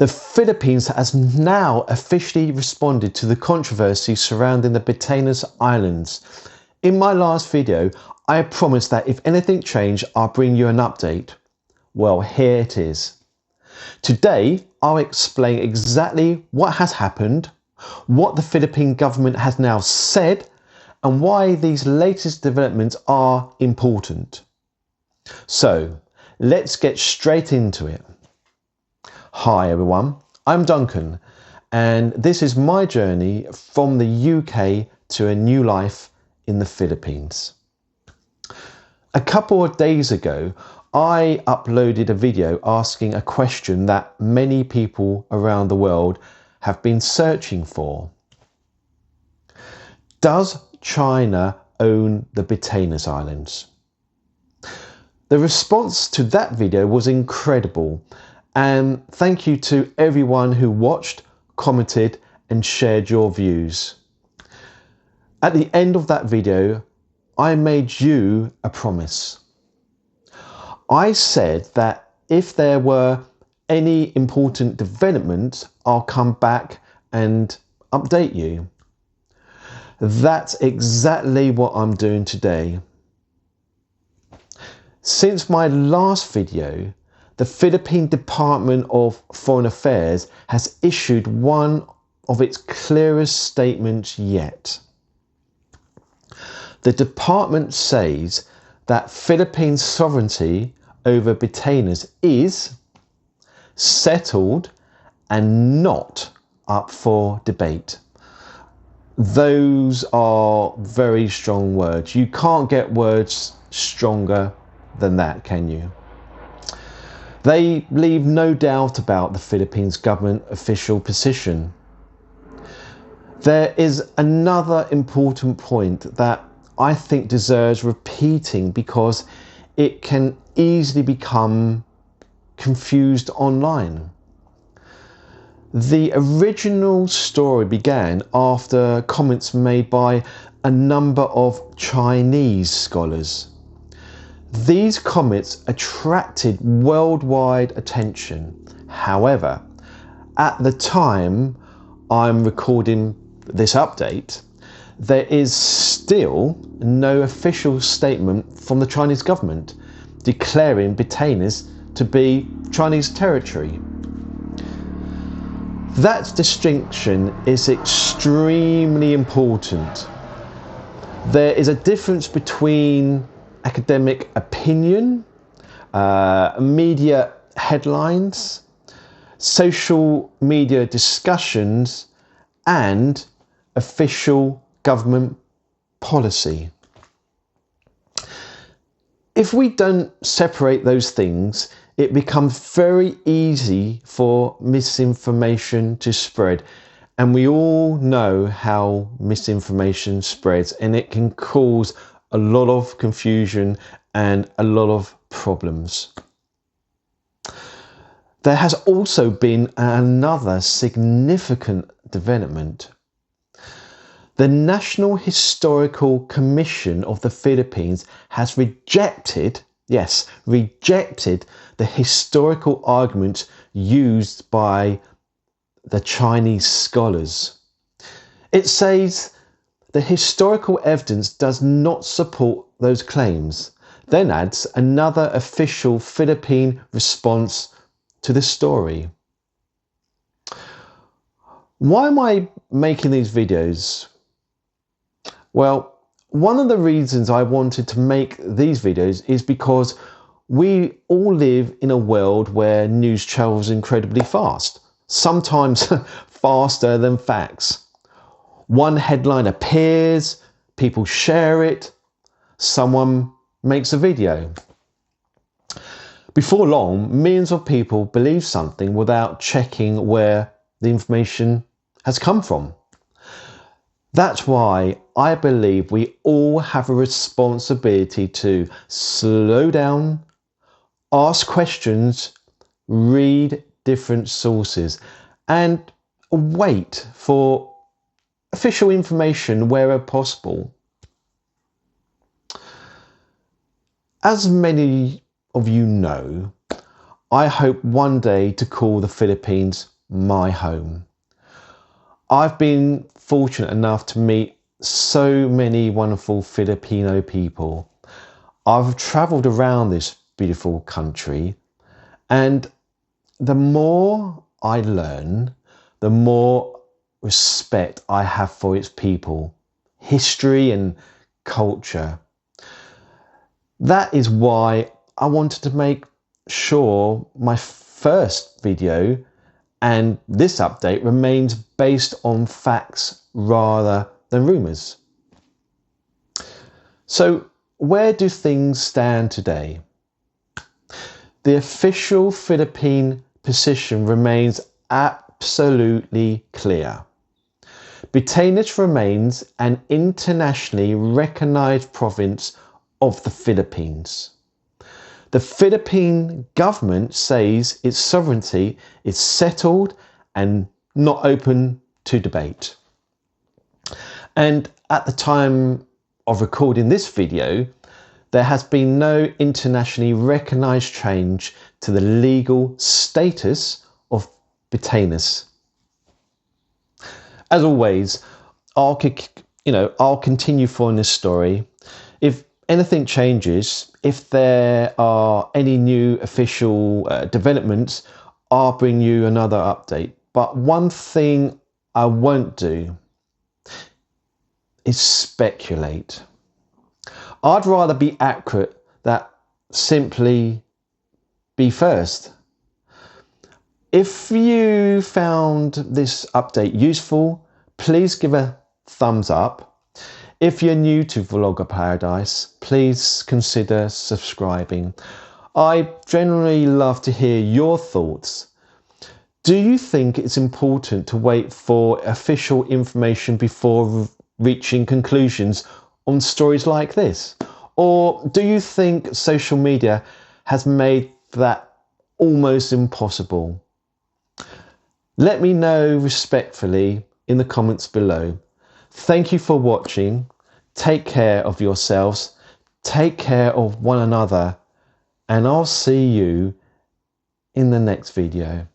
The Philippines has now officially responded to the controversy surrounding the Batanes Islands. In my last video, I promised that if anything changed, I'll bring you an update. Well, here it is. Today, I'll explain exactly what has happened, what the Philippine government has now said, and why these latest developments are important. So, let's get straight into it. Hi everyone, I'm Duncan, and this is my journey from the UK to a new life in the Philippines. A couple of days ago, I uploaded a video asking a question that many people around the world have been searching for. Does China own the Batanes Islands? The response to that video was incredible, and thank you to everyone who watched, commented and shared your views. At the end of that video, I made you a promise. I said that if there were any important developments, I'll come back and update you. That's exactly what I'm doing today. Since my last video, the Philippine Department of Foreign Affairs has issued one of its clearest statements yet. The department says that Philippine sovereignty over Batanes is settled and not up for debate. Those are very strong words. You can't get words stronger than that, can you? They leave no doubt about the Philippines government official position. There is another important point that I think deserves repeating because it can easily become confused online. The original story began after comments made by a number of Chinese scholars. These comments attracted worldwide attention. However, at the time I'm recording this update, there is still no official statement from the Chinese government declaring Batanes to be Chinese territory. That distinction is extremely important. There is a difference between academic opinion, media headlines, social media discussions, and official government policy. If we don't separate those things, it becomes very easy for misinformation to spread. And we all know how misinformation spreads, and it can cause a lot of confusion and a lot of problems. There has also been another significant development. The National Historical Commission of the Philippines has rejected the historical arguments used by the Chinese scholars. It says the historical evidence does not support those claims, then adds another official Philippine response to the story. Why am I making these videos? Well, one of the reasons I wanted to make these videos is because we all live in a world where news travels incredibly fast, sometimes faster than facts. One headline appears, people share it, someone makes a video. Before long, millions of people believe something without checking where the information has come from. That's why I believe we all have a responsibility to slow down, ask questions, read different sources, and wait for official information wherever possible. As many of you know, I hope one day to call the Philippines my home. I've been fortunate enough to meet so many wonderful Filipino people. I've travelled around this beautiful country, and the more I learn, the more respect I have for its people, history and culture. That is why I wanted to make sure my first video and this update remains based on facts rather than rumours. So, where do things stand today? The official Philippine position remains absolutely clear. Batanes remains an internationally recognised province of the Philippines. The Philippine government says its sovereignty is settled and not open to debate. And at the time of recording this video, there has been no internationally recognised change to the legal status of Batanes. As always, I'll continue following this story. If anything changes, if there are any new official developments, I'll bring you another update. But one thing I won't do is speculate. I'd rather be accurate than simply be first. If you found this update useful, please give a thumbs up. If you're new to Vlogger Paradise, please consider subscribing. I generally love to hear your thoughts. Do you think it's important to wait for official information before reaching conclusions on stories like this? Or do you think social media has made that almost impossible? Let me know respectfully in the comments below. Thank you for watching. Take care of yourselves. Take care of one another. And I'll see you in the next video.